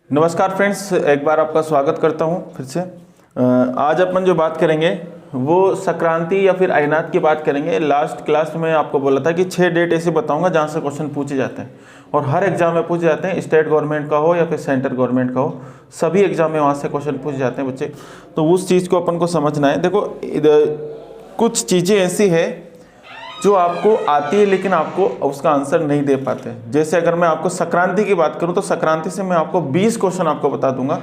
नमस्कार फ्रेंड्स, एक बार आपका स्वागत करता हूं फिर से। आज अपन जो बात करेंगे वो संक्रांति या फिर अयनात की बात करेंगे। लास्ट क्लास में आपको बोला था कि 6 डेट ऐसे बताऊंगा जहां से क्वेश्चन पूछे जाते हैं और हर एग्जाम में पूछे जाते हैं, स्टेट गवर्नमेंट का हो या फिर सेंट्रल गवर्नमेंट का हो, सभी एग्जाम में वहाँ से क्वेश्चन पूछे जाते हैं बच्चे। तो उस चीज़ को अपन को समझना है। देखो कुछ चीज़ें ऐसी है जो आपको आती है लेकिन आपको उसका आंसर नहीं दे पाते। जैसे अगर मैं आपको संक्रांति की बात करूं तो संक्रांति से मैं आपको 20 क्वेश्चन आपको बता दूंगा,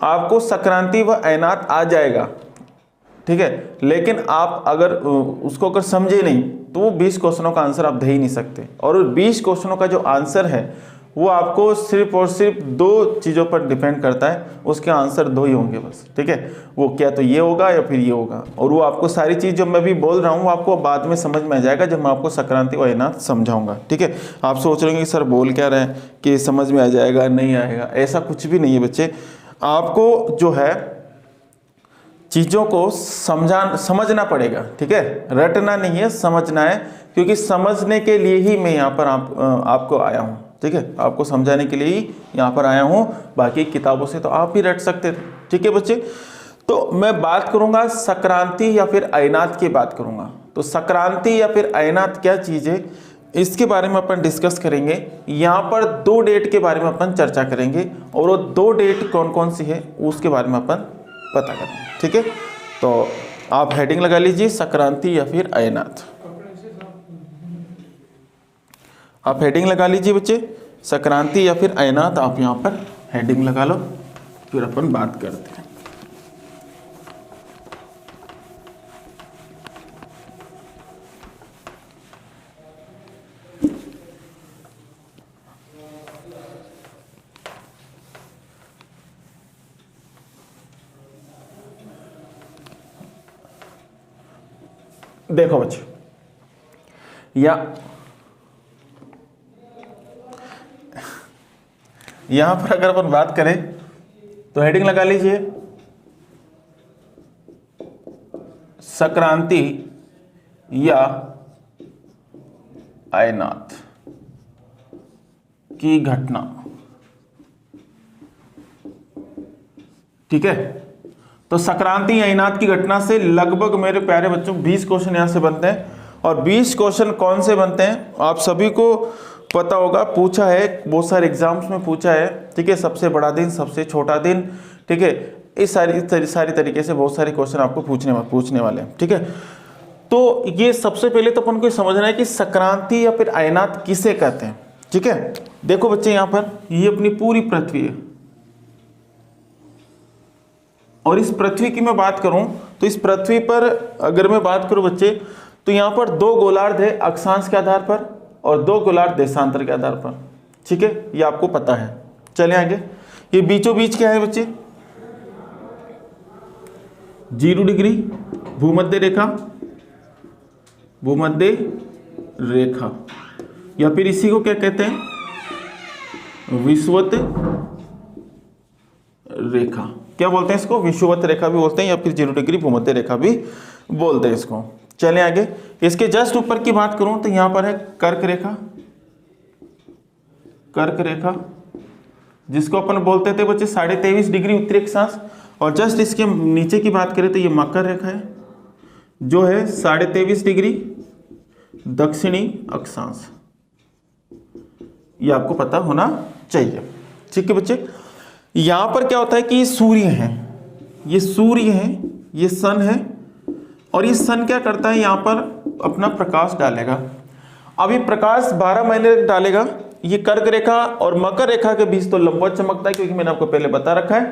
आपको संक्रांति व अयनात आ जाएगा, ठीक है। लेकिन आप अगर उसको अगर समझे नहीं तो वो 20 क्वेश्चनों का आंसर आप दे ही नहीं सकते। और 20 क्वेश्चनों का जो आंसर है वो आपको सिर्फ और सिर्फ 2 चीज़ों पर डिपेंड करता है, उसके आंसर 2 ही होंगे बस, ठीक है। वो क्या तो ये होगा या फिर ये होगा। और वो आपको सारी चीज़ जो मैं भी बोल रहा हूँ वो आपको बाद में समझ में आ जाएगा जब मैं आपको संक्रांति व अयनात समझाऊंगा, ठीक है। आप सोच रहे हैं कि सर बोल क्या रहे हैं कि समझ में आ जाएगा, नहीं आएगा, ऐसा कुछ भी नहीं है बच्चे। आपको जो है चीज़ों को समझना पड़ेगा, ठीक है। रटना नहीं है, समझना है, क्योंकि समझने के लिए ही मैं यहाँ पर आपको आया हूँ, ठीक है। आपको समझाने के लिए ही यहाँ पर आया हूँ, बाकी किताबों से तो आप भी रट सकते थे, ठीक है बच्चे। तो मैं बात करूँगा संक्रांति या फिर अयनात की बात करूँगा। तो संक्रांति या फिर अयनात क्या चीज़ है इसके बारे में अपन डिस्कस करेंगे। यहाँ पर 2 डेट के बारे में अपन चर्चा करेंगे और वो 2 डेट कौन कौन सी है उसके बारे में अपन पता करेंगे, ठीक है। तो आप हेडिंग लगा लीजिए संक्रांति या फिर अयनात। आप हेडिंग लगा लीजिए बच्चे, संक्रांति या फिर अयनात, आप यहाँ पर हेडिंग लगा लो, फिर अपन बात करते हैं। देखो बच्चे, यहां पर अगर अपन बात करें तो हेडिंग लगा लीजिए संक्रांति या अयनात की घटना, ठीक है। तो संक्रांति या अयनात की घटना से लगभग मेरे प्यारे बच्चों 20 क्वेश्चन यहां से बनते हैं। और 20 क्वेश्चन कौन से बनते हैं आप सभी को पता होगा, पूछा है बहुत सारे एग्जाम्स में पूछा है, ठीक है। सबसे बड़ा दिन, सबसे छोटा दिन, ठीक है। इस सारी तरीके से बहुत सारे क्वेश्चन आपको पूछने वाले हैं, ठीक है। तो ये सबसे पहले तो अपन को समझना है कि संक्रांति या फिर अयनात किसे कहते हैं, ठीक है। देखो बच्चे, यहाँ पर ये अपनी पूरी पृथ्वी है और इस पृथ्वी की मैं बात करूं तो इस पृथ्वी पर अगर मैं बात करूं बच्चे तो यहां पर 2 गोलार्ध है अक्षांश के आधार पर और 2 गोलार्ध देशांतर के आधार पर, ठीक है। ये आपको पता है। चले आगे, ये बीचों बीच क्या है बच्चे, 0 डिग्री भूमध्य रेखा या फिर इसी को क्या कहते हैं, विषुवत रेखा। क्या बोलते हैं इसको, विषुवत रेखा भी बोलते हैं या फिर 0 डिग्री भूमध्य रेखा भी बोलते हैं इसको। चले आगे, इसके जस्ट ऊपर की बात करूं तो यहां पर है कर्क रेखा, जिसको अपन बोलते थे बच्चे 23.5 डिग्री उत्तरी अक्षांश। और जस्ट इसके नीचे की बात करें तो ये मकर रेखा है जो है 23.5 डिग्री दक्षिणी अक्षांश। ये आपको पता होना चाहिए, ठीक है बच्चे। यहां पर क्या होता है कि ये सूर्य है, ये सन है और ये सन क्या करता है, यहां पर अपना प्रकाश डालेगा। अब ये प्रकाश 12 महीने तक डालेगा। ये कर्क रेखा और मकर रेखा के बीच तो लंबवत चमकता है, क्योंकि मैंने आपको पहले बता रखा है।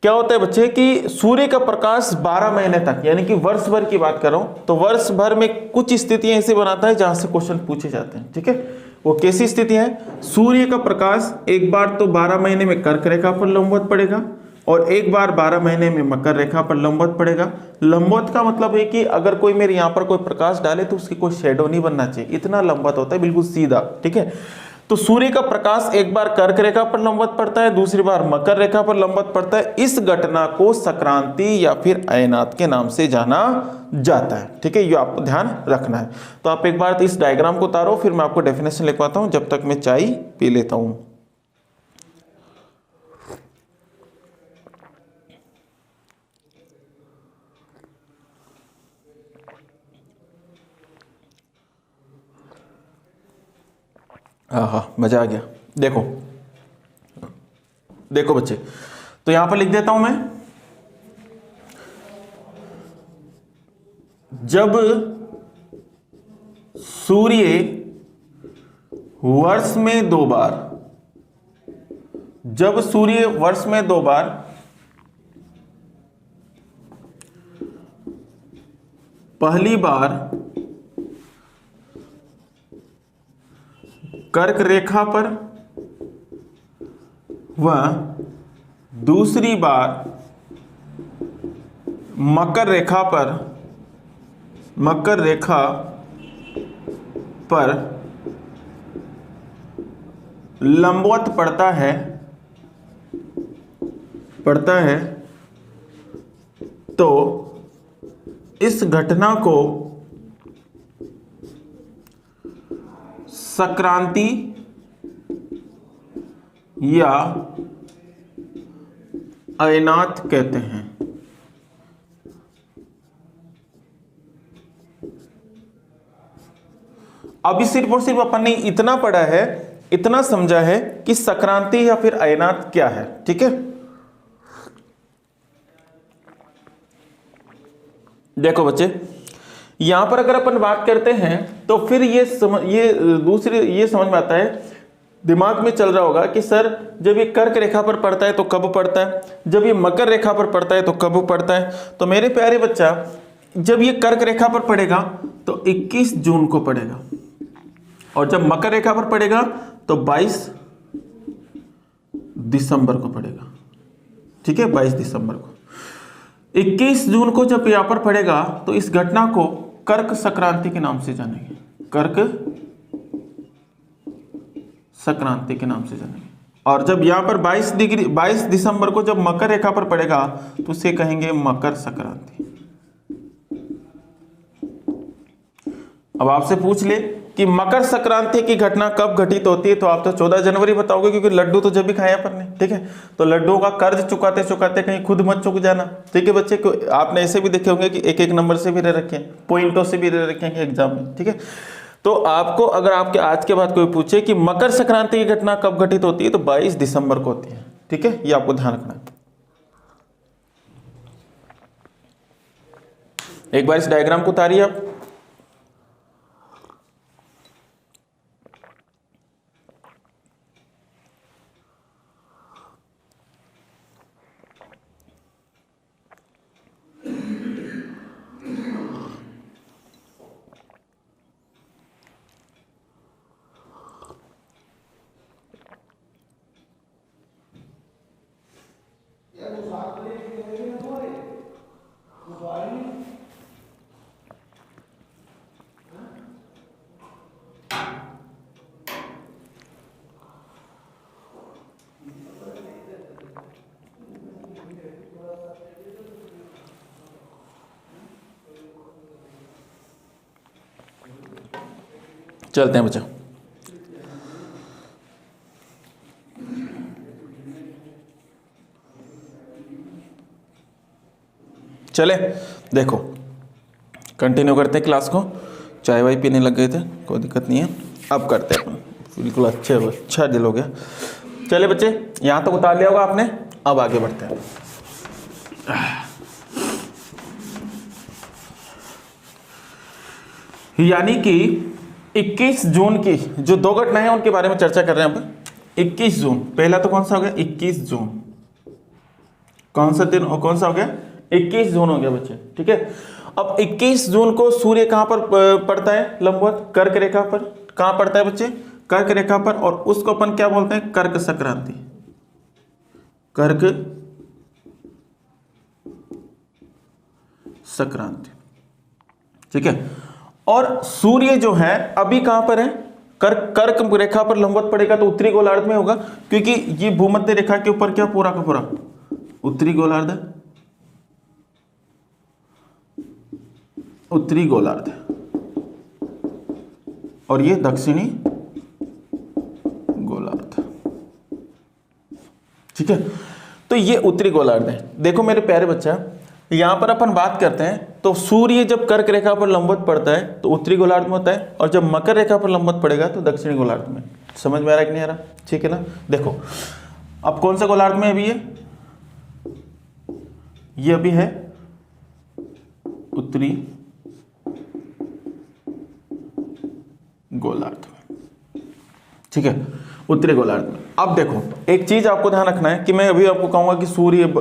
क्या होता है बच्चे कि सूर्य का प्रकाश 12 महीने तक, यानी कि वर्ष भर की बात कर रहा हूं, तो वर्ष भर में कुछ स्थितियां ऐसी बनाता है जहां से क्वेश्चन पूछे जाते हैं, ठीक है। वो कैसी स्थिति है, सूर्य का प्रकाश एक बार तो 12 महीने में कर्क रेखा पर लंबवत पड़ेगा और एक बार 12 महीने में मकर रेखा पर लंबवत पड़ेगा। लंबवत का मतलब है कि अगर कोई मेरे यहाँ पर कोई प्रकाश डाले तो उसकी कोई शेडो नहीं बनना चाहिए, इतना लंबवत होता है, बिल्कुल सीधा, ठीक है। तो सूर्य का प्रकाश एक बार कर्क रेखा पर लंबवत पड़ता है, दूसरी बार मकर रेखा पर लंबवत पड़ता है। इस घटना को संक्रांति या फिर अयनात के नाम से जाना जाता है, ठीक है। ये आपको ध्यान रखना है। तो आप एक बार तो इस डायग्राम को उतारो, फिर मैं आपको डेफिनेशन लिखवाता हूं, जब तक मैं चाय पी लेता हूं। हाँ हाँ, मजा आ गया। देखो देखो बच्चे, तो यहां पर लिख देता हूं मैं, जब सूर्य वर्ष में 2 बार, जब सूर्य वर्ष में 2 बार पहली बार कर्क रेखा पर व दूसरी बार मकर रेखा पर लंबवत पड़ता है तो इस घटना को संक्रांति या अयनात कहते हैं। अभी सिर्फ और सिर्फ अपन ने इतना पढ़ा है, इतना समझा है कि संक्रांति या फिर अयनात क्या है। ठीक है, देखो बच्चे, यहां पर अगर अपन बात करते हैं तो फिर ये समझ में आता है, दिमाग में चल रहा होगा कि सर जब ये कर्क रेखा पर पड़ता है तो कब पड़ता है, जब ये मकर रेखा पर पड़ता है तो कब पड़ता है। तो मेरे प्यारे बच्चा, जब ये कर्क रेखा पर पड़ेगा तो 21 जून को पड़ेगा, और जब मकर रेखा पर पड़ेगा तो 22 दिसंबर को पड़ेगा। ठीक है, 22 दिसंबर को। 21 जून को जब यहां पर पड़ेगा तो इस घटना को कर्क संक्रांति के नाम से जानेंगे, कर्क संक्रांति के नाम से जानेंगे। और जब यहां पर 22 दिसंबर को जब मकर रेखा पर पड़ेगा तो उसे कहेंगे मकर संक्रांति। अब आपसे पूछ ले कि मकर संक्रांति की घटना कब घटित होती है, तो आप तो 14 जनवरी बताओगे, क्योंकि लड्डू तो जब भी खाया अपन ने। ठीक है, तो लड्डुओं का कर्ज चुकाते चुकाते कहीं खुद मत चुक जाना। ठीक है बच्चे, आपने ऐसे भी देखे होंगे कि एक एक नंबर से भी रह रखे हैं, पॉइंटों से भी रह रखे हैं एग्जाम में। ठीक है, तो आपको अगर आपके आज के बाद कोई पूछे कि मकर संक्रांति की घटना कब घटित होती है, तो 22 दिसंबर को होती है। ठीक है, ये आपको ध्यान रखना है। एक बार इस डायग्राम को उतारिए आप। चलते हैं बच्चा। चले, देखो कंटिन्यू करते हैं क्लास को। चाय वाय पीने लग गए थे, कोई दिक्कत नहीं है, अब करते हैं। बिल्कुल अच्छा दिल हो गया। चले बच्चे, यहां तक उतार लिया होगा आपने, अब आगे बढ़ते हैं। यानी कि 21 जून की जो 2 घटनाएं हैं उनके बारे में चर्चा कर रहे हैं अब। 21 जून, पहला तो कौन सा हो गया, 21 जून। कौन सा दिन और कौन सा हो गया, 21 जून हो गया बच्चे। ठीक है, अब 21 जून को सूर्य कहां पर पड़ता है, लंबवत कर्क रेखा पर। कहां पड़ता है बच्चे, कर्क रेखा पर, और उसको अपन क्या बोलते हैं, कर्क संक्रांति। कर्क संक्रांति। ठीक है, और सूर्य जो है अभी कहां पर है, कर्क रेखा पर लंबवत पड़ेगा तो उत्तरी गोलार्ध में होगा, क्योंकि ये भूमध्य रेखा के ऊपर क्या पूरा का पूरा उत्तरी गोलार्ध, उत्तरी गोलार्ध, और ये दक्षिणी गोलार्ध। ठीक है, तो ये उत्तरी गोलार्ध है। देखो मेरे प्यारे बच्चा, यहां पर अपन बात करते हैं तो सूर्य जब कर्क रेखा पर लंबवत पड़ता है तो उत्तरी गोलार्ध में होता है, और जब मकर रेखा पर लंबवत पड़ेगा तो दक्षिणी गोलार्ध में। समझ में आ रहा है कि नहीं आ रहा? ठीक है ना। देखो अब कौन सा गोलार्ध में अभी ये अभी है उत्तरी गोलार्ध में, ठीक है, उत्तरी गोलार्ध में। अब देखो एक चीज आपको ध्यान रखना है कि मैं अभी आपको कहूंगा कि सूर्य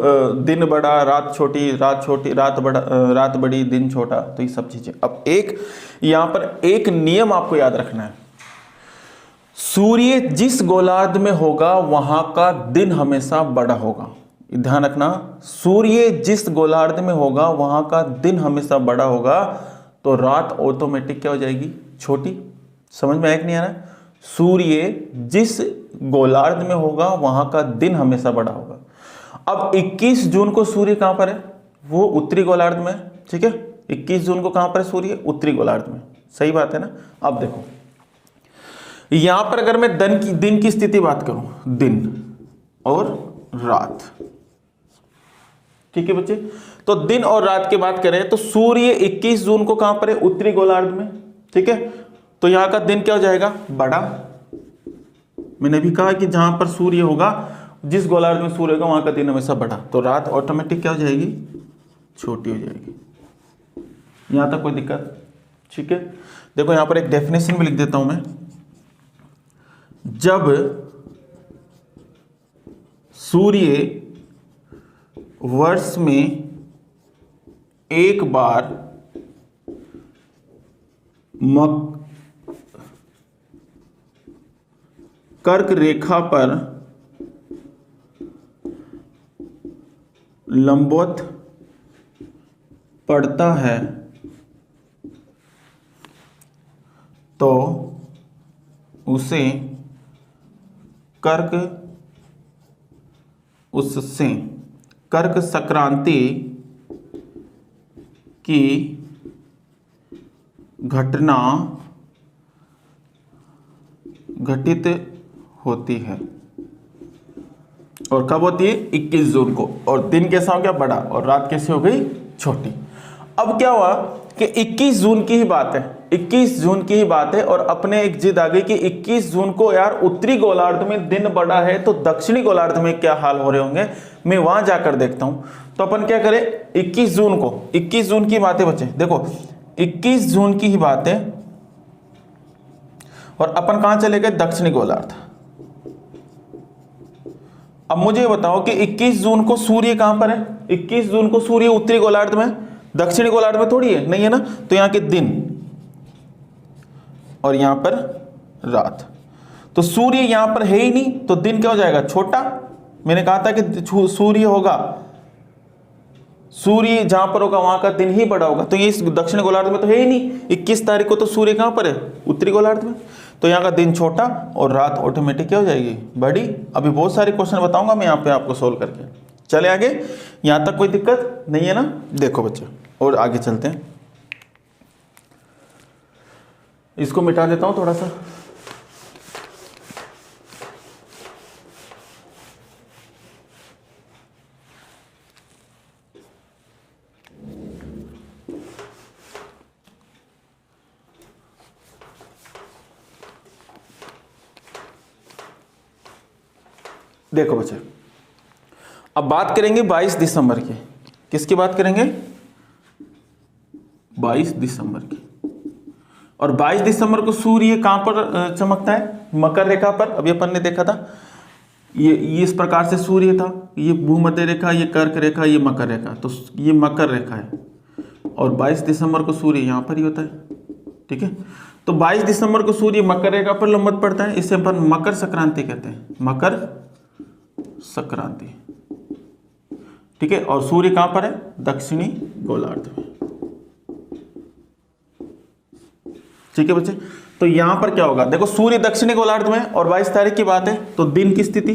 दिन बड़ा रात छोटी, रात बड़ी दिन छोटा, तो ये सब चीजें। अब एक यहां पर एक नियम आपको याद रखना है, सूर्य जिस गोलार्ध में होगा वहां का दिन हमेशा बड़ा होगा। ध्यान रखना, सूर्य जिस गोलार्ध में होगा वहां का दिन हमेशा बड़ा होगा, तो रात ऑटोमेटिक क्या हो जाएगी? छोटी। समझ में आया कि नहीं आ रहा? सूर्य जिस गोलार्ध में होगा वहां का दिन हमेशा बड़ा होगा। अब 21 जून को सूर्य कहां पर है? वो उत्तरी गोलार्ध में, ठीक है। 21 जून को कहां पर है सूर्य? उत्तरी गोलार्ध में। सही बात है ना। अब देखो यहां पर अगर मैं दिन की स्थिति बात करूं, दिन और रात, ठीक है बच्चे, तो दिन और रात की बात करें तो सूर्य 21 जून को कहां पर है? उत्तरी गोलार्ध में, ठीक है। तो यहां का दिन क्या हो जाएगा? बड़ा। मैंने भी कहा कि जहां पर सूर्य होगा, जिस गोलार्ध में सूर्य होगा वहां का दिन हमेशा बड़ा, तो रात ऑटोमेटिक क्या हो जाएगी? छोटी हो जाएगी। यहां तक कोई दिक्कत? ठीक है। देखो यहां पर एक डेफिनेशन भी लिख देता हूं मैं। जब सूर्य वर्ष में एक बार कर्क रेखा पर लंबवत पड़ता है तो उससे कर्क संक्रांति की घटना घटित होती है। और कब होती है? 21 जून को। और दिन कैसा हो गया? बड़ा। और रात कैसे हो गई? छोटी। अब क्या हुआ कि 21 जून की ही बात है, 21 जून की ही बात है, और अपने एक जिद आ गई कि 21 जून को यार उत्तरी गोलार्ध में दिन बड़ा है, तो दक्षिणी गोलार्ध में क्या हाल हो रहे होंगे, मैं वहां जाकर देखता हूं। तो अपन क्या करें? 21 जून को, 21 जून की बात है बच्चे, देखो 21 जून की ही बात है, और अपन कहां चले गए? दक्षिणी गोलार्ध। अब मुझे बताओ कि 21 जून को सूर्य कहां पर है? 21 जून को सूर्य उत्तरी गोलार्ध में, दक्षिणी गोलार्ध में थोड़ी है, नहीं है ना। तो यहां के दिन और यहां पर रात, तो सूर्य यहां पर है ही नहीं, तो दिन क्या हो जाएगा? छोटा। मैंने कहा था कि सूर्य होगा, सूर्य जहां पर होगा वहां का दिन ही बड़ा होगा, तो ये इस दक्षिण गोलार्ध में तो है ही नहीं। 21 तारीख को तो सूर्य कहां पर है? उत्तरी गोलार्ध में, तो यहाँ का दिन छोटा और रात ऑटोमेटिक क्या हो जाएगी? बड़ी। अभी बहुत सारे क्वेश्चन बताऊंगा मैं यहाँ पे आपको सोल्व करके। चले आगे, यहाँ तक कोई दिक्कत नहीं है ना? देखो बच्चे और आगे चलते हैं, इसको मिटा देता हूं थोड़ा सा। देखो बच्चे अब बात करेंगे 22 दिसंबर की। किसकी बात करेंगे? 22 दिसंबर की। और 22 दिसंबर को सूर्य कहां पर चमकता है? मकर रेखा पर। अभी अपन ने देखा था ये इस प्रकार से सूर्य था, ये भूमध्य रेखा, ये कर्क रेखा, ये मकर रेखा, तो ये मकर रेखा है। और 22 दिसंबर को सूर्य यहां पर ही होता है, ठीक है। तो 22 दिसंबर को सूर्य मकर रेखा पर लंबवत पड़ता है, इसे अपन मकर संक्रांति कहते हैं, मकर संक्रांति, ठीक है। और सूर्य कहां पर है? दक्षिणी गोलार्ध में, ठीक है बच्चे। तो यहां पर क्या होगा? देखो सूर्य दक्षिणी गोलार्ध में और 22 तारीख की बात है, तो दिन की स्थिति,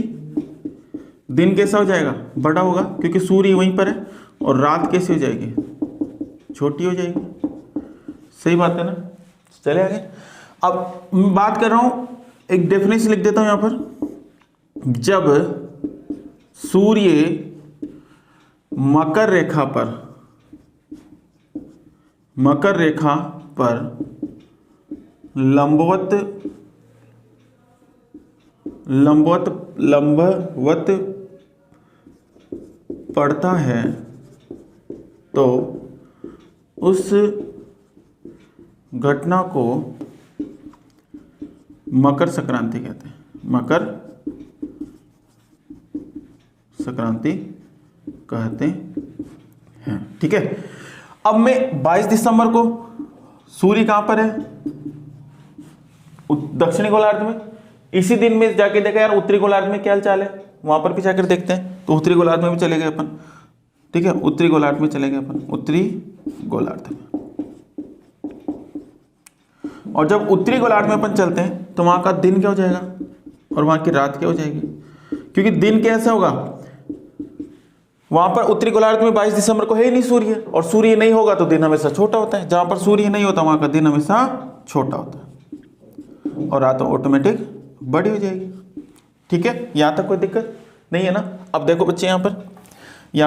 दिन कैसा हो जाएगा? बड़ा होगा, क्योंकि सूर्य वहीं पर है। और रात कैसी हो जाएगी? छोटी हो जाएगी। सही बात है ना? चले आगे। अब मैं बात कर रहा हूं, एक डेफिनेशन लिख देता हूं यहां पर। जब सूर्य मकर रेखा पर लंबवत लंबवत पड़ता है तो उस घटना को मकर संक्रांति कहते हैं। मकर संक्रांति कहते हैं। ठीक है। अब मैं 22 दिसंबर को सूर्य कहां पर है? दक्षिणी गोलार्ध में। इसी दिन में जाके देखा यार उत्तरी गोलार्ध में क्या हाल चाल है, वहां पर भी जाकर देखते हैं। तो उत्तरी गोलार्ध में भी चले गए अपन। ठीक है, उत्तरी गोलार्ध में चले गए अपन, उत्तरी गोलार्ध में। और जब उत्तरी गोलार्ध में अपन चलते हैं तो वहां का दिन क्या हो जाएगा और वहां की रात क्या हो जाएगी? क्योंकि दिन कैसे होगा, वहां पर उत्तरी गोलार्ध में 22 दिसंबर को है ही नहीं सूर्य, और सूर्य नहीं होगा तो दिन हमेशा छोटा होता है। जहां पर सूर्य नहीं होता वहां का दिन हमेशा छोटा होता है और रात ऑटोमेटिक बड़ी हो जाएगी। ठीक है, यहां तक कोई दिक्कत नहीं है ना। अब देखो बच्चे, यहां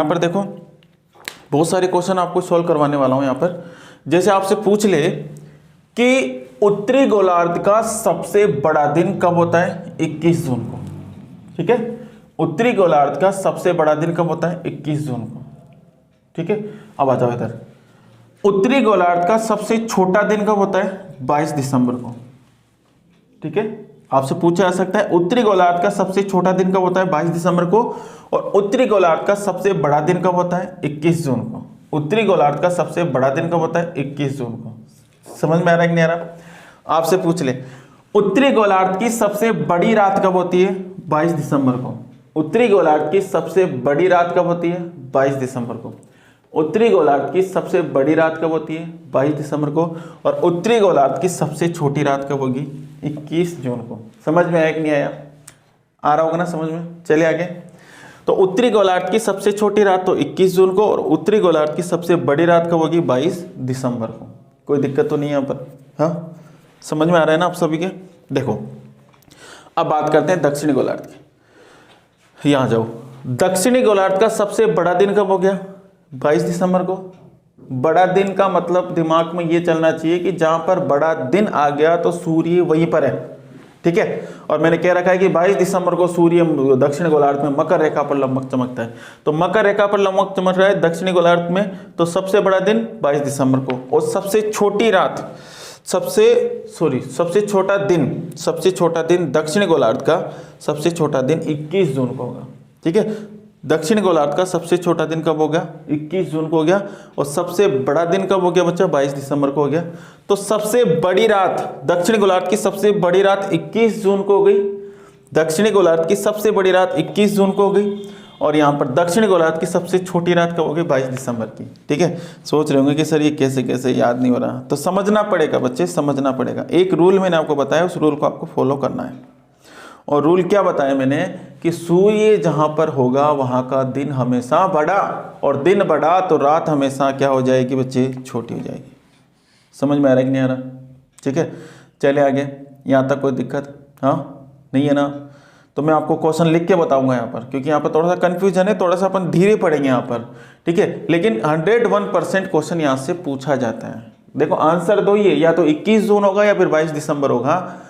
पर देखो बहुत सारे क्वेश्चन आपको सॉल्व करवाने वाला हूं। यहां पर जैसे आपसे पूछ ले कि उत्तरी गोलार्ध का सबसे बड़ा दिन कब होता है? 21 जून को। ठीक है, उत्तरी गोलार्ध का सबसे बड़ा दिन कब होता है? 21 जून को। ठीक है, अब आ जाओ इधर। उत्तरी गोलार्ध का सबसे छोटा दिन कब होता है? 22 दिसंबर को। ठीक है, आपसे पूछा जा सकता है उत्तरी गोलार्ध का सबसे छोटा दिन कब होता है? 22 दिसंबर को। और उत्तरी गोलार्ध का सबसे बड़ा दिन कब होता है? 21 जून को। उत्तरी गोलार्ध का सबसे बड़ा दिन कब होता है? 21 जून को। समझ में आ रहा है कि नहीं आ रहा? आपसे पूछ ले उत्तरी गोलार्ध की सबसे बड़ी रात कब होती है? 22 दिसंबर को। उत्तरी गोलार्ध की सबसे बड़ी रात कब होती है? 22 दिसंबर को। उत्तरी गोलार्ध की सबसे बड़ी रात कब होती है? 22 दिसंबर को। और उत्तरी गोलार्ध की सबसे छोटी रात कब होगी? 21 जून को। समझ में आया कि नहीं आया? आ रहा होगा ना समझ में? चलिए आगे। तो उत्तरी गोलार्ध की सबसे छोटी रात तो 21 जून को, और उत्तरी गोलार्ध की सबसे बड़ी रात कब होगी? 22 दिसंबर को। कोई दिक्कत तो नहीं है यहाँ पर? हाँ, समझ में आ रहा है ना आप सभी के? देखो अब बात करते हैं दक्षिणी गोलार्ध की। यहां जाओ। दक्षिणी गोलार्ध का सबसे बड़ा दिन कब हो गया? 22 दिसंबर को। बड़ा दिन का मतलब दिमाग में ये चलना चाहिए कि जहां पर बड़ा दिन आ गया तो सूर्य वहीं पर है। ठीक है, और मैंने कह रखा है कि 22 दिसंबर को सूर्य दक्षिण गोलार्ध में मकर रेखा पर लंबक चमकता है। तो मकर रेखा पर लंबक चमक रहा है दक्षिणी गोलार्ध में, तो सबसे बड़ा दिन 22 दिसंबर को। और सबसे छोटी रात, सबसे छोटा दिन दक्षिणी गोलार्ध का सबसे छोटा दिन 21 जून को होगा। ठीक है, दक्षिण गोलार्ध का सबसे छोटा दिन कब हो गया? 21 जून को हो गया। और सबसे बड़ा दिन कब हो गया बच्चा? 22 दिसंबर को हो गया। तो सबसे बड़ी रात, दक्षिण गोलार्ध की सबसे बड़ी रात 21 जून को हो गई। दक्षिणी गोलार्ध की सबसे बड़ी रात 21 जून को हो गई। और यहाँ पर दक्षिण गोलार्ध की सबसे छोटी रात कब होगी? 22 दिसंबर की। ठीक है, सोच रहे होंगे कि सर ये कैसे कैसे याद नहीं हो रहा, तो समझना पड़ेगा बच्चे, समझना पड़ेगा। एक रूल मैंने आपको बताया, उस रूल को आपको फॉलो करना है। और रूल क्या बताया मैंने कि सूर्य जहां पर होगा वहां का दिन हमेशा बड़ा, और दिन बड़ा तो रात हमेशा क्या हो जाएगी बच्चे? छोटी हो जाएगी। समझ में आ रहा है कि नहीं आ रहा? ठीक है, चले आगे। यहाँ तक कोई दिक्कत हाँ नहीं है ना? तो मैं आपको क्वेश्चन लिख के बताऊंगा यहाँ पर, क्योंकि यहाँ पर थोड़ा सा कंफ्यूजन है, थोड़ा सा अपन धीरे पढ़ेंगे यहाँ पर। ठीक है, लेकिन 101% क्वेश्चन यहाँ से पूछा जाता है। देखो आंसर दो ही है, या तो 21 जून होगा या फिर 22 दिसंबर होगा।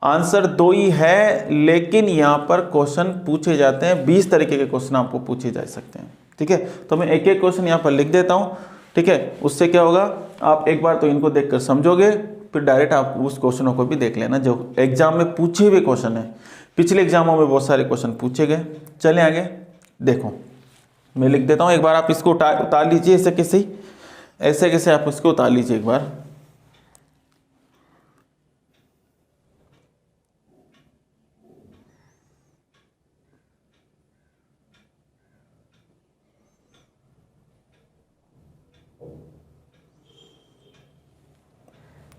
आंसर दो ही है, लेकिन यहाँ पर क्वेश्चन पूछे जाते हैं। 20 तरीके के क्वेश्चन आपको पूछे जा सकते हैं। ठीक है, तो मैं एक एक क्वेश्चन यहाँ पर लिख देता हूँ। ठीक है, उससे क्या होगा, आप एक बार तो इनको देखकर समझोगे, फिर डायरेक्ट आप उस क्वेश्चनों को भी देख लेना जो एग्जाम में पूछे हुए क्वेश्चन है। पिछले एग्जामों में बहुत सारे क्वेश्चन पूछे गए। चलें आगे। देखो मैं लिख देता हूँ, एक बार आप इसको उतार लीजिए, ऐसे कैसे आप इसको उतार लीजिए एक बार।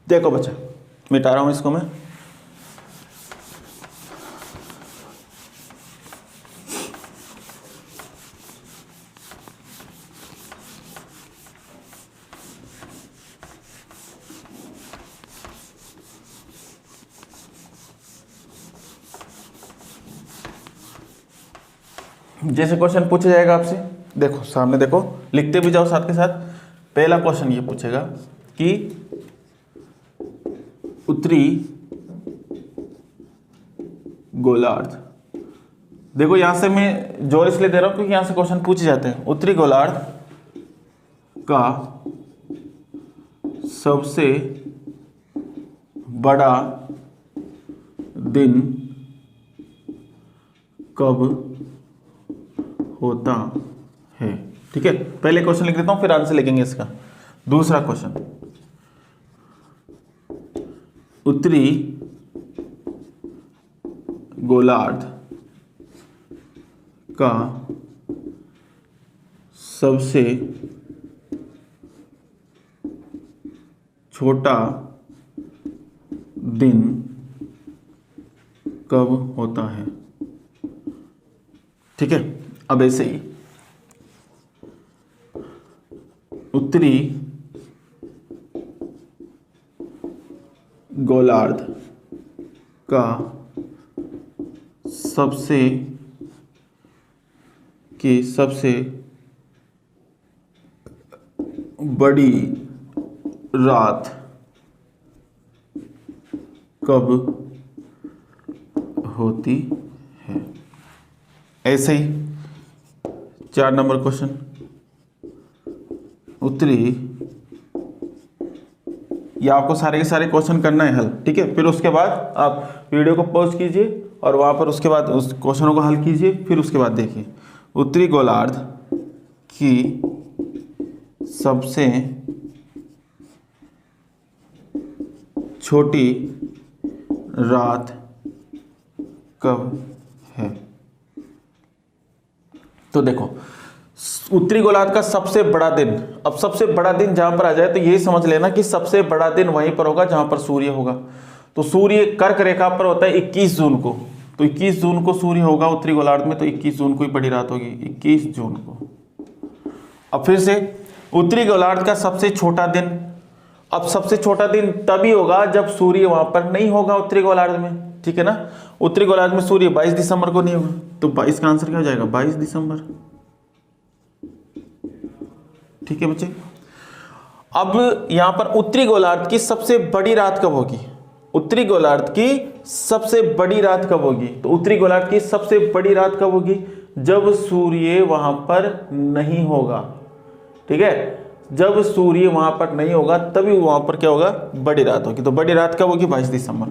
देखो बच्चा, मिटा रहा हूं इसको मैं। जैसे क्वेश्चन पूछा जाएगा आपसे, देखो सामने देखो, लिखते भी जाओ साथ के साथ। पहला क्वेश्चन ये पूछेगा कि उत्तरी गोलार्ध। देखो यहां से मैं जोर इसलिए दे रहा हूं क्योंकि यहां से क्वेश्चन पूछे जाते हैं। उत्तरी गोलार्ध का सबसे बड़ा दिन कब होता है? ठीक है, पहले क्वेश्चन लिख देता हूं फिर आंसर लिखेंगे इसका। दूसरा क्वेश्चन, उत्तरी गोलार्ध का सबसे छोटा दिन कब होता है? ठीक है, अब ऐसे ही उत्तरी गोलार्ध का सबसे बड़ी रात कब होती है? ऐसे ही 4 नंबर क्वेश्चन, उत्तरी, या आपको सारे के सारे क्वेश्चन करना है हल। ठीक है, फिर उसके बाद आप वीडियो को पॉज कीजिए और वहां पर उसके बाद उस क्वेश्चनों को हल कीजिए, फिर उसके बाद देखिए। उत्तरी गोलार्ध की सबसे छोटी रात कब है? तो देखो उत्तरी गोलार्ध का सबसे बड़ा दिन, अब सबसे बड़ा दिन जहां पर आ जाए तो यही समझ लेना कि सबसे बड़ा दिन वहीं पर होगा जहां पर सूर्य होगा। तो सूर्य कर्क रेखा पर होता है 21 जून को, तो 21 जून को सूर्य होगा उत्तरी गोलार्ध में, तो 21 जून को ही बड़ी रात होगी, 21 जून को। अब फिर से उत्तरी गोलार्ध का सबसे छोटा दिन, अब सबसे छोटा दिन तभी होगा जब सूर्य वहां पर नहीं होगा उत्तरी गोलार्ध में। ठीक है ना, उत्तरी गोलार्ध में सूर्य 22 दिसंबर को नहीं होगा, तो 22 का आंसर क्या हो जाएगा? 22 दिसंबर। ठीक है बच्चे, अब यहां पर उत्तरी गोलार्ध की सबसे बड़ी रात कब होगी? उत्तरी गोलार्ध की सबसे बड़ी रात कब होगी? तो उत्तरी गोलार्ध की सबसे बड़ी रात कब होगी? जब सूर्य वहां पर नहीं होगा। ठीक है, जब सूर्य वहां पर नहीं होगा तभी वहां पर क्या होगा? बड़ी रात होगी। तो बड़ी रात कब होगी? 22 दिसंबर।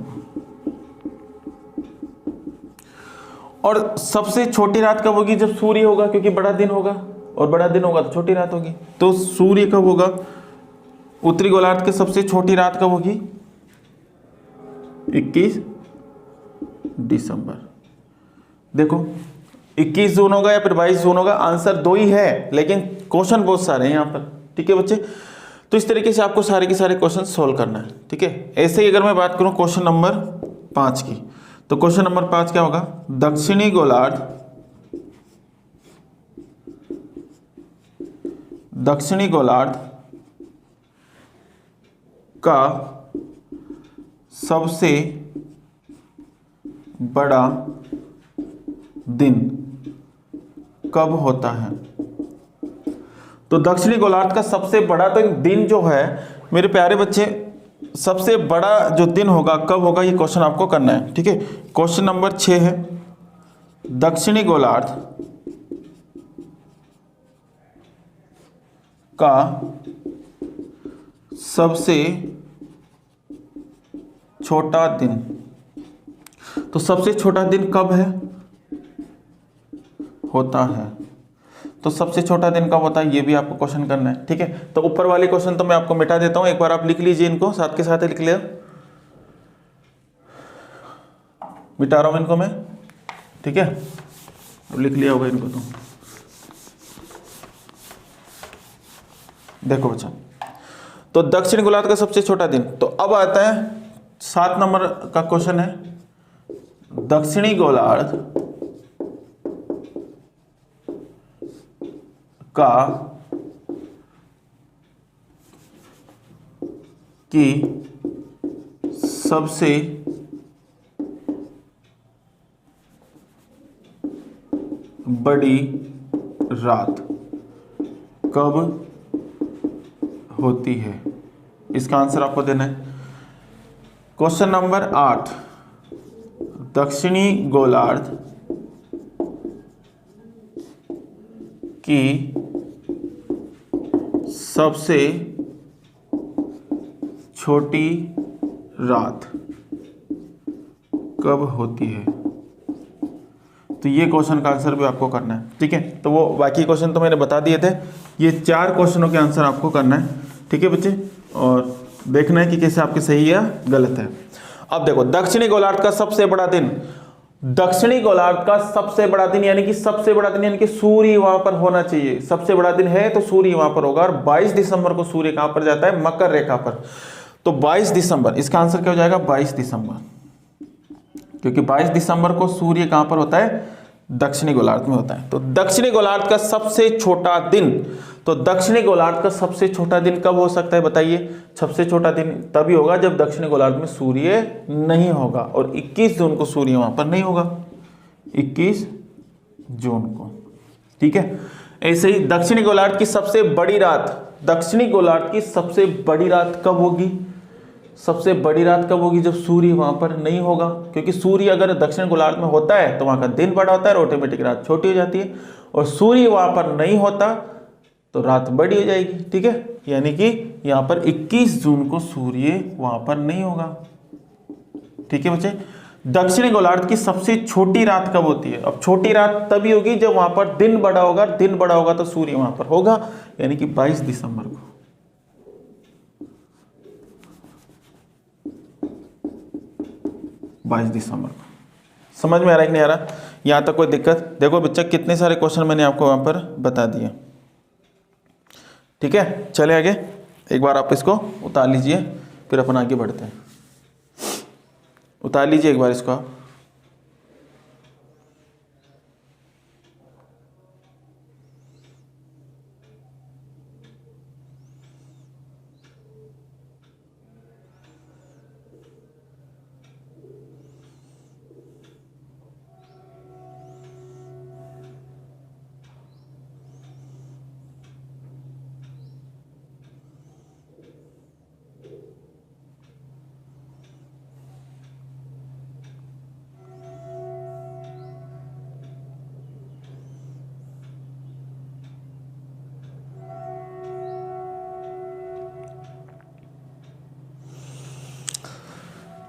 और सबसे छोटी रात कब होगी? जब सूर्य होगा, क्योंकि बड़ा दिन होगा, और बड़ा दिन होगा तो छोटी रात होगी। तो सूर्य कब होगा? उत्तरी गोलार्ध की सबसे छोटी रात कब होगी? 21 दिसंबर। देखो 21 जून होगा या फिर 22 जून होगा, आंसर 2 ही है, लेकिन क्वेश्चन बहुत सारे हैं यहाँ पर। ठीक है बच्चे, तो इस तरीके से आपको सारे के सारे क्वेश्चन सोल्व करना है। ठीक है, ऐसे ही अगर मैं बात करूं क्वेश्चन नंबर 5 की, तो क्वेश्चन नंबर 5 क्या होगा? दक्षिणी गोलार्ध का सबसे बड़ा दिन कब होता है? तो दक्षिणी गोलार्ध का सबसे बड़ा दिन जो है मेरे प्यारे बच्चे, सबसे बड़ा जो दिन होगा कब होगा, ये क्वेश्चन आपको करना है। ठीक है, क्वेश्चन नंबर 6 है, दक्षिणी गोलार्ध का सबसे छोटा दिन, तो सबसे छोटा दिन कब है? होता है। तो सबसे छोटा दिन कब होता है, ये भी आपको क्वेश्चन करना है। ठीक है, तो ऊपर वाले क्वेश्चन तो मैं आपको मिटा देता हूं, एक बार आप लिख लीजिए इनको, साथ के साथ लिख लिया, मिटा रहा हूं इनको मैं। ठीक है, अब लिख लिया होगा इनको तो। देखो बच्चा, तो दक्षिण गोलार्ध का सबसे छोटा दिन, तो अब आता है 7 नंबर का क्वेश्चन है, दक्षिणी गोलार्ध का की सबसे बड़ी रात कब होती है? इसका आंसर आपको देना है। क्वेश्चन नंबर 8, दक्षिणी गोलार्ध की सबसे छोटी रात कब होती है? तो ये क्वेश्चन का आंसर भी आपको करना है, ठीक है। तो वो बाकी क्वेश्चन तो मैंने बता दिए थे, ये 4 क्वेश्चनों के आंसर आपको करना है, ठीक है बच्चे, और देखना है कि कैसे आपके सही या गलत है। अब देखो, दक्षिणी गोलार्ध का सबसे बड़ा दिन, दक्षिणी गोलार्ध का सबसे बड़ा दिन यानी कि सबसे बड़ा दिन यानी कि सूर्य वहां पर होना चाहिए। सबसे बड़ा दिन है तो सूर्य वहां पर होगा, और 22 दिसंबर को सूर्य कहां पर जाता है? मकर रेखा पर। तो 22 दिसंबर, इसका आंसर क्या हो जाएगा? 22 दिसंबर, क्योंकि 22 दिसंबर को सूर्य कहां पर होता है? दक्षिणी गोलार्ध में होता है। तो दक्षिणी गोलार्ध का सबसे छोटा दिन, तो दक्षिणी गोलार्ध का सबसे छोटा दिन कब हो सकता है बताइए? सबसे छोटा दिन तभी होगा जब दक्षिणी गोलार्ध में सूर्य नहीं होगा, और 21 जून को सूर्य वहां पर नहीं होगा, 21 जून को, ठीक है। ऐसे ही दक्षिणी गोलार्ध की सबसे बड़ी रात, दक्षिणी गोलार्ध की सबसे बड़ी रात कब होगी? सबसे बड़ी रात कब होगी? जब सूर्य वहां पर नहीं होगा, क्योंकि सूर्य अगर दक्षिण गोलार्ध में होता है तो वहां का दिन बड़ा होता है और ऑटोमेटिक रात छोटी हो जाती है, और सूर्य वहां पर नहीं होता तो रात बड़ी हो जाएगी, ठीक है। यानी कि यहां पर 21 जून को सूर्य वहां पर नहीं होगा, ठीक है बच्चे। दक्षिणी गोलार्ध की सबसे छोटी रात कब होती है? अब छोटी रात तभी होगी जब वहां पर दिन बड़ा होगा, दिन बड़ा होगा तो सूर्य वहां पर होगा, यानी कि 22 दिसंबर को। 22 दिसंबर को। समझ में आ रहा है कि नहीं आ रहा? यहां तक कोई दिक्कत? देखो बच्चा, कितने सारे क्वेश्चन मैंने आपको वहां पर बता दिए, ठीक है। चले आगे, एक बार आप इसको उतार लीजिए, फिर अपन आगे बढ़ते हैं। उतार लीजिए एक बार इसको आप।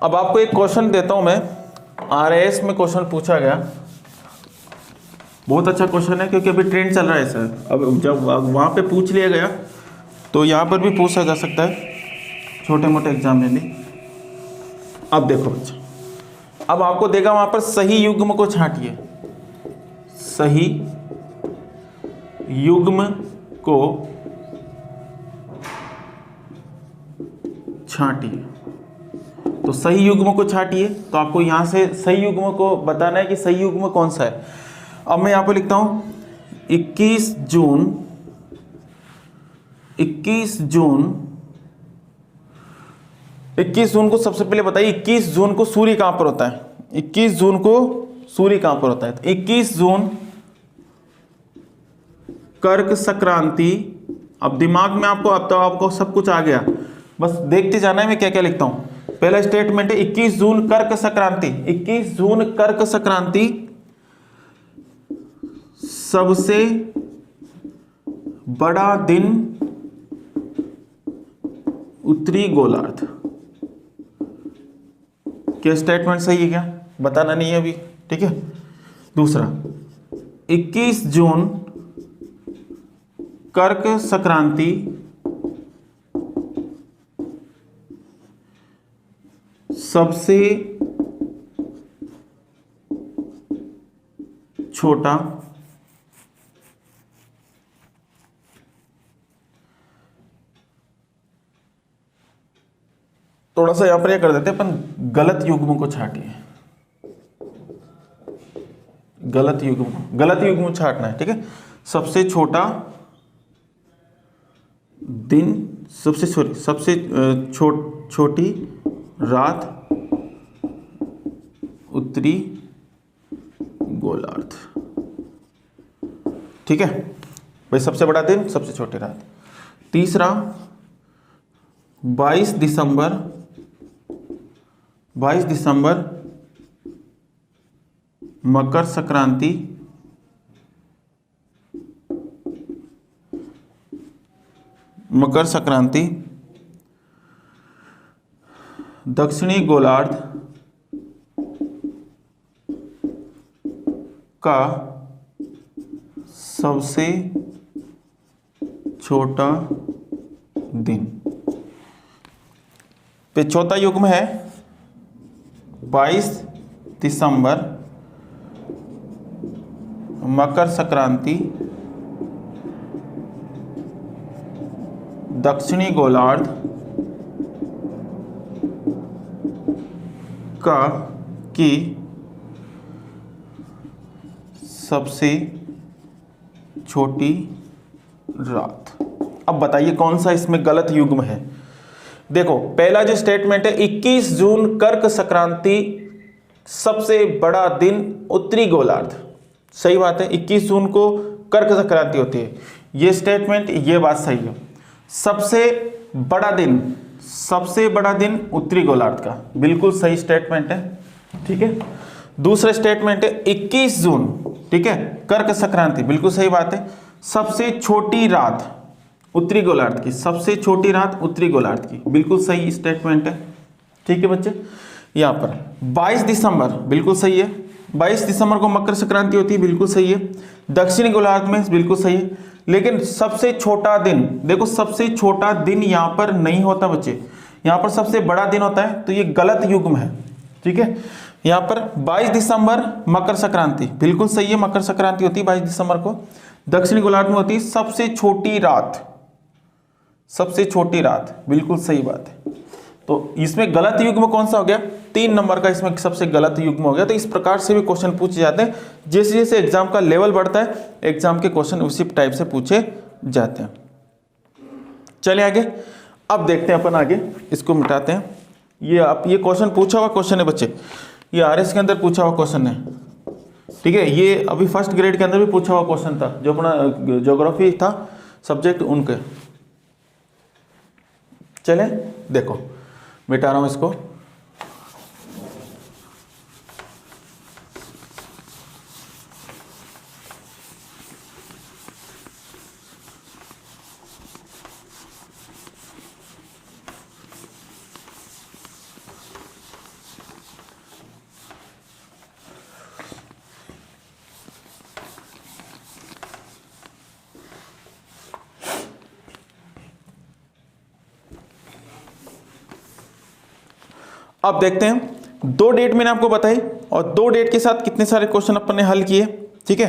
अब आपको एक क्वेश्चन देता हूं मैं, आरएएस में क्वेश्चन पूछा गया, बहुत अच्छा क्वेश्चन है क्योंकि अभी ट्रेंड चल रहा है सर। अब जब वहां पे पूछ लिया गया तो यहां पर भी पूछा जा सकता है छोटे मोटे एग्जाम में भी। अब देखो बच्चा, अब आपको देगा वहां पर सही युग्म को छांटिए, सही युग्म को छांटिए। तो सही युग्म को छांटिए, तो आपको यहां से सही युग्म को बताना है कि सही युग्म कौन सा है। अब मैं यहां पर लिखता हूं 21 जून, 21 जून, 21 जून को सबसे पहले बताइए 21 जून को सूर्य कहां पर होता है? 21 जून को सूर्य कहां पर होता है? तो 21 जून कर्क संक्रांति। अब दिमाग में आपको, अब तो आपको सब कुछ आ गया, बस देखते जाना है मैं क्या क्या लिखता हूं। पहला स्टेटमेंट है 21 जून कर्क संक्रांति, 21 जून कर्क संक्रांति सबसे बड़ा दिन उत्तरी गोलार्ध। क्या स्टेटमेंट सही है क्या? बताना नहीं है अभी, ठीक है। दूसरा, 21 जून कर्क संक्रांति सबसे छोटा थोड़ा सा यहां पर यह कर देते हैं अपन, गलत युग्म को छाटिए, गलत युग्म छाटना है, ठीक है। सबसे छोटा दिन, सबसे छोटी रात उत्तरी गोलार्ध, ठीक है भाई। सबसे बड़ा दिन, सबसे छोटी रात। तीसरा 22 दिसंबर मकर संक्रांति दक्षिणी गोलार्ध का सबसे छोटा दिन। पे चौथा युग्म है 22 दिसंबर मकर संक्रांति दक्षिणी गोलार्ध का की सबसे छोटी रात। अब बताइए कौन सा इसमें गलत युग्म है। देखो पहला जो स्टेटमेंट है 21 जून कर्क संक्रांति सबसे बड़ा दिन उत्तरी गोलार्ध, सही बात है, 21 जून को कर्क संक्रांति होती है, ये स्टेटमेंट, ये बात सही है। सबसे बड़ा दिन उत्तरी गोलार्ध का, बिल्कुल सही स्टेटमेंट है, ठीक है। दूसरा स्टेटमेंट है 21 जून, ठीक है, कर्क संक्रांति, बिल्कुल सही बात है। सबसे छोटी रात उत्तरी गोलार्ध की, सबसे छोटी रात उत्तरी गोलार्ध की, बिल्कुल सही स्टेटमेंट है, ठीक है बच्चे। यहाँ पर 22 दिसंबर बिल्कुल सही है, 22 दिसंबर को मकर संक्रांति होती है, बिल्कुल सही है। दक्षिणी गोलार्ध में बिल्कुल सही है, लेकिन सबसे छोटा दिन, देखो सबसे छोटा दिन यहाँ पर नहीं होता बच्चे, यहाँ पर सबसे बड़ा दिन होता है, तो ये गलत युग्म है, ठीक है। यहाँ पर 22 दिसंबर मकर संक्रांति बिल्कुल सही है, मकर संक्रांति होती है 22 दिसंबर को, दक्षिणी गोलार्ध में होती है सबसे छोटी रात, सबसे छोटी रात, बिल्कुल सही बात है। तो इसमें गलत युग्म कौन सा हो गया, 3 नंबर का इसमें सबसे गलत युग्म हो गया। तो इस प्रकार से भी क्वेश्चन पूछे जाते हैं, जैसे जैसे एग्जाम का लेवल बढ़ता है एग्जाम के क्वेश्चन उसी टाइप से पूछे जाते हैं। चलिए आगे, अब देखते हैं अपन आगे, इसको मिटाते हैं। ये क्वेश्चन पूछा हुआ क्वेश्चन है बच्चे, ये आरएस के अंदर पूछा हुआ क्वेश्चन है, ठीक है। ये अभी फर्स्ट ग्रेड के अंदर भी पूछा हुआ क्वेश्चन था, जो अपना ज्योग्राफी था सब्जेक्ट उनके। चले देखो, मिटा रहा हूं इसको। अब देखते हैं, 2 डेट मैंने आपको बताई और 2 डेट के साथ कितने सारे क्वेश्चन अपन ने हल किए, ठीक है।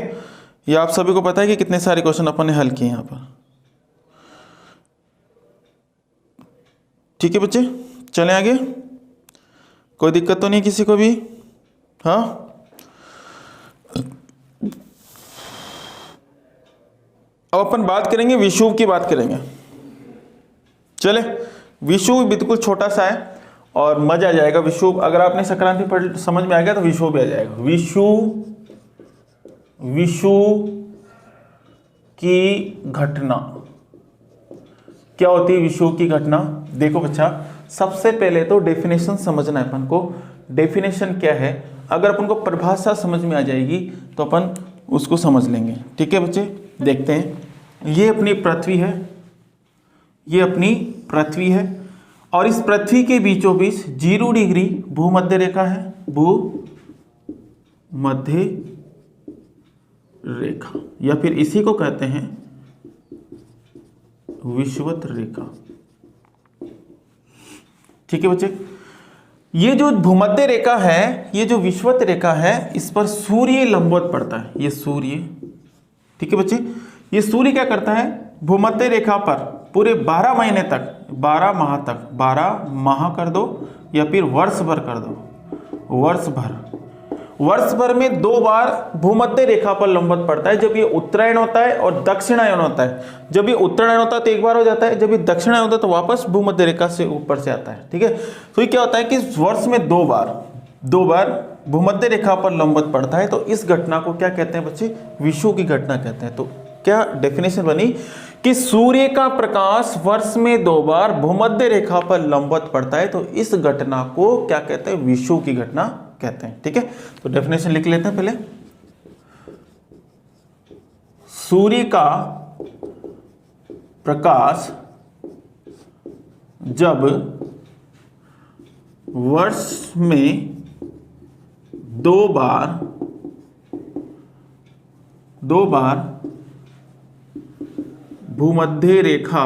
ये आप सभी को पता है कि कितने सारे क्वेश्चन अपन ने हल किए यहाँ पर, ठीक है बच्चे। चलें आगे, कोई दिक्कत तो नहीं किसी को भी, हाँ। अब अपन बात करेंगे विषुव की, बात करेंगे। चले, विषुव बिल्कुल छोटा सा है और मजा आ जाएगा। विषुव अगर आपने संक्रांति पढ़ समझ में आ गया तो विषुव भी आ जाएगा। विषुव की घटना क्या होती है? विषुव की घटना, देखो बच्चा, सबसे पहले तो डेफिनेशन समझना है अपन को। डेफिनेशन क्या है? अगर अपन को परिभाषा समझ में आ जाएगी तो अपन उसको समझ लेंगे, ठीक है बच्चे। देखते हैं, ये अपनी पृथ्वी है, ये अपनी पृथ्वी है और इस पृथ्वी के बीचों बीच 0 डिग्री भूमध्य रेखा है, भूमध्य रेखा, या फिर इसी को कहते हैं विषुवत रेखा, ठीक है बच्चे। ये जो भूमध्य रेखा है, ये जो विषुवत रेखा है, इस पर सूर्य लंबवत पड़ता है, ये सूर्य, ठीक है बच्चे। ये सूर्य क्या करता है? भूमध्य रेखा पर पूरे 12 महीने तक, 12 माह तक, 12 माह कर दो या फिर वर्ष भर कर दो, वर्ष भर में 2 बार भूमध्य रेखा पर लंबवत पड़ता है। जब ये उत्तरायण होता है और दक्षिणायन होता है। जब ये उत्तरायण होता है तो 1 बार हो जाता है, जब ये दक्षिणायन होता है तो वापस भूमध्य रेखा से ऊपर से आता है, ठीक है। तो ये क्या होता है कि वर्ष में 2 बार भूमध्य रेखा पर लंबवत पड़ता है। तो इस घटना को क्या कहते हैं बच्चे? विषुव की घटना कहते हैं। तो क्या डेफिनेशन बनी कि सूर्य का प्रकाश वर्ष में 2 बार भूमध्य रेखा पर लंबवत पड़ता है, तो इस घटना को क्या कहते हैं? विषुव की घटना कहते हैं। ठीक है, तो डेफिनेशन लिख लेते हैं पहले। सूर्य का प्रकाश जब वर्ष में दो बार भूमध्य रेखा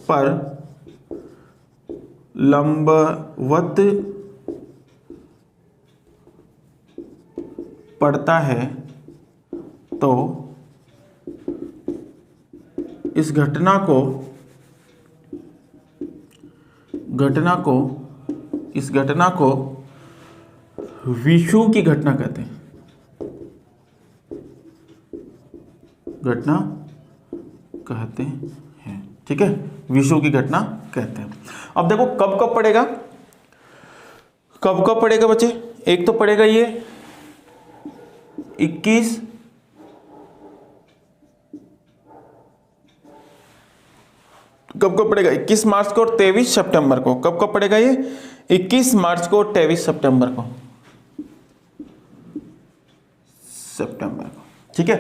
पर लंबवत पड़ता है तो इस घटना को विषुव की घटना कहते हैं। ठीक है, विषुव की घटना कहते हैं। अब देखो कब कब पड़ेगा, बच्चे। एक तो पड़ेगा ये 21 कब पड़ेगा, 21 मार्च को और 23 सितंबर को। कब पड़ेगा ये, 21 मार्च को और 23 सितंबर को। ठीक है,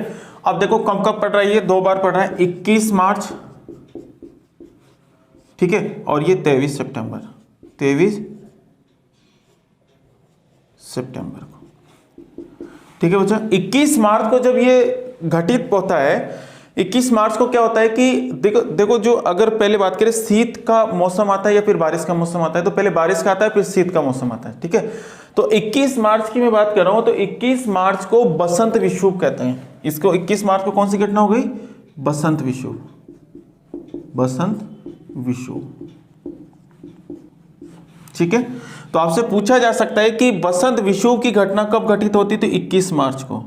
अब देखो कब पड़ रहा है, ये 2 बार पड़ रहा है, 21 मार्च, ठीक है, और ये 23 सितंबर को। ठीक है बच्चा, 21 मार्च को जब ये घटित होता है, 21 मार्च को क्या होता है कि देखो जो अगर पहले बात करें शीत का मौसम आता है या फिर बारिश का मौसम आता है, तो पहले बारिश का आता है फिर शीत का मौसम आता है। ठीक है, तो 21 मार्च की मैं बात कर रहा हूं, तो 21 मार्च को बसंत विषुव कहते हैं। इसको 21 मार्च को कौन सी घटना हो गई, बसंत विषुव। ठीक है, तो आपसे पूछा जा सकता है कि बसंत विषुव की घटना कब घटित होती है, तो 21 मार्च को।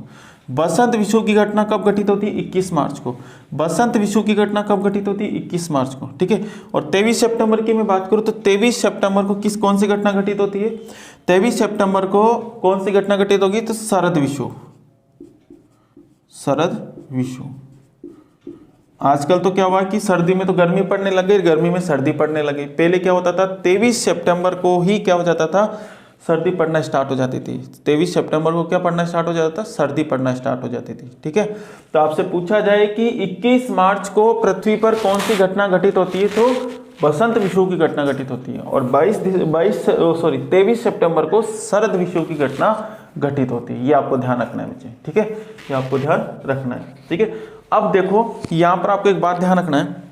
बसंत विषुव की घटना कब घटित होती है, 21 मार्च को। बसंत विषुव की घटना कब घटित होती है, 21 मार्च को। ठीक है, और 23 सितंबर की मैं बात करूं तो 23 सितंबर को कौन सी घटना घटित होती है, 23 सितंबर को कौन सी घटना घटित होगी, तो शरद विषुव। आजकल तो क्या हुआ कि सर्दी में तो गर्मी पड़ने लग गई, गर्मी में सर्दी पड़ने लगी। पहले क्या होता था, 23 सितंबर को ही क्या हो जाता था, सर्दी पड़ना स्टार्ट हो जाती थी। 23 सितंबर को क्या पड़ना स्टार्ट हो जाता था, सर्दी पड़ना स्टार्ट हो जाती थी। ठीक है, तो आपसे पूछा जाए कि 21 मार्च को पृथ्वी पर कौन सी घटना घटित होती है, तो बसंत विषुव की घटना घटित होती है। और 23 सितंबर को शरद विषुव की घटना घटित होती है। ये आपको ध्यान रखना है बच्चे। ठीक है, ये आपको ध्यान रखना है। ठीक है, अब देखो यहां पर आपको एक बात ध्यान रखना है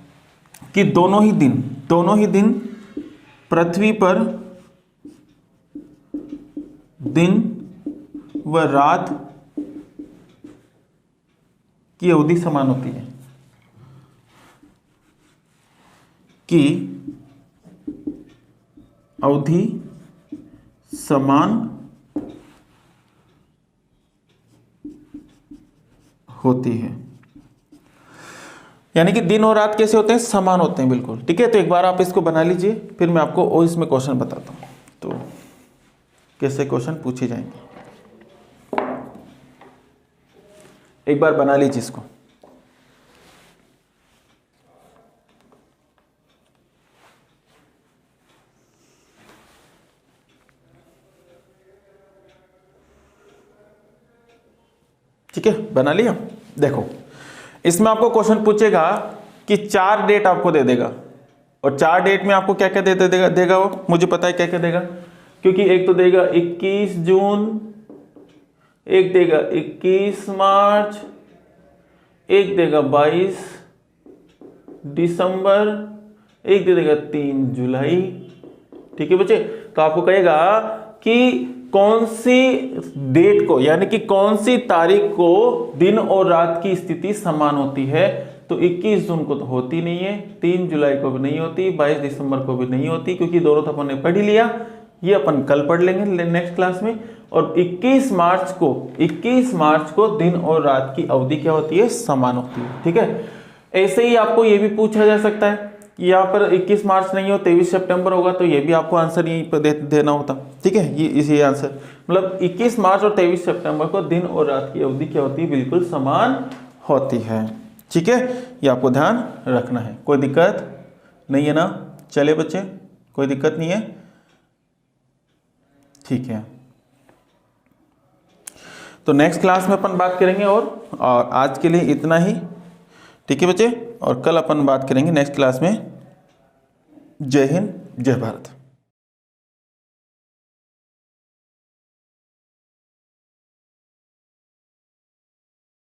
कि दोनों ही दिन पृथ्वी पर दिन व रात की अवधि समान होती है, यानी कि दिन और रात कैसे होते हैं, समान होते हैं, बिल्कुल। ठीक है, तो एक बार आप इसको बना लीजिए, फिर मैं आपको और इसमें क्वेश्चन बताता हूं तो कैसे क्वेश्चन पूछे जाएंगे। एक बार बना लीजिए इसको। ठीक है, बना लिया। देखो इसमें आपको क्वेश्चन पूछेगा कि 4 डेट आपको दे देगा, और 4 डेट में आपको क्या क्या देगा वो मुझे पता है क्या क्या देगा, क्योंकि एक तो देगा 21 जून, एक देगा 21 मार्च, एक देगा 22 दिसंबर, एक दे देगा 3 जुलाई। ठीक है बच्चे, तो आपको कहेगा कि कौन सी डेट को, यानी कि कौन सी तारीख को दिन और रात की स्थिति समान होती है, तो 21 जून को तो होती नहीं है, 3 जुलाई को भी नहीं होती, 22 दिसंबर को भी नहीं होती, क्योंकि दोनों तो अपन ने पढ़ ही लिया, ये अपन कल पढ़ लेंगे नेक्स्ट क्लास में। और 21 मार्च को दिन और रात की अवधि क्या होती है, समान होती है। ठीक है, ऐसे ही आपको ये भी पूछा जा सकता है, यहाँ पर 21 मार्च नहीं हो 23 सितंबर होगा, तो ये भी आपको आंसर यहीं पर देना होता। ठीक है, ये इसी आंसर, मतलब 21 मार्च और 23 सितंबर को दिन और रात की अवधि क्या होती है, बिल्कुल समान होती है। ठीक है, ये आपको ध्यान रखना है, कोई दिक्कत नहीं है ना। चलिए बच्चे, कोई दिक्कत नहीं है, ठीक है। तो नेक्स्ट क्लास में अपन बात करेंगे और आज के लिए इतना ही, ठीक है बच्चे। और कल अपन बात करेंगे नेक्स्ट क्लास में। जय हिंद, जय भारत।